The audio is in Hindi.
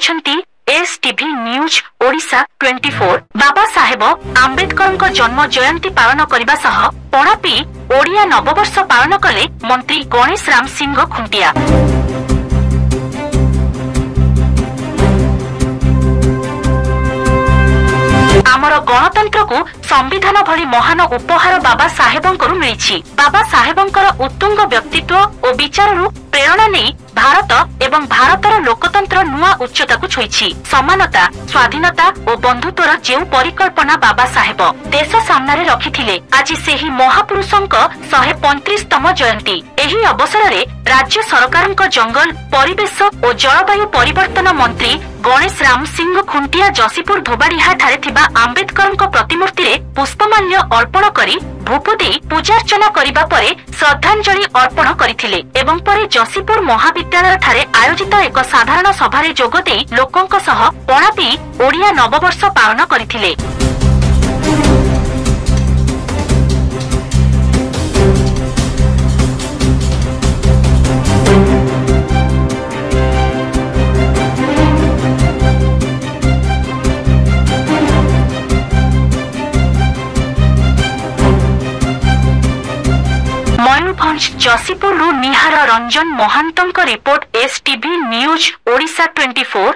देखुछंती S TV news Odisha 24। Baba Saheb Ambedkar जन्म जयंती पालन करने सह पणापी ओडिया नववर्ष पालन कले मंत्री गणेश राम सिंह खुंटिया। आमर गणतंत्र को संविधान भली महान उपहार बाबा साहेबंकरु मिली। बाबा साहेबंकर उत्तुंग व्यक्तित्व और विचारु प्रेरणा नहीं भारत एवं भारतर लोकतंत्र नुआ उच्चता को छुईछि। समानता, स्वाधीनता और बंधुत्वर जो परिकल्पना बाबा साहेब देश सामने रखिथिले, आज सेही महापुरुषंक 135तम जयंती। एही अवसर रे राज्य सरकारंक जंगल, परिवेश और जलवायु परिवर्तन मंत्री गणेश राम सिंह खुंटिया जसीपुर धोबाड़िहा ठारे थिबा आंबेडकरंक प्रतिमूर्ति रे पुष्पमाल्य अर्पण करी भूपदे पूजार्चना करिबा परे श्रद्धांजलि अर्पण करिथिले एवं परे जसीपुर महाविद्यालय ठारे आयोजित एक साधारण सभारे जोग देई लोकंक सह पणापी ओडिया नववर्ष पालन करिथिले। मयूरभंज जसीपुर निहार रंजन महांतंक report S TV news Odisha 24।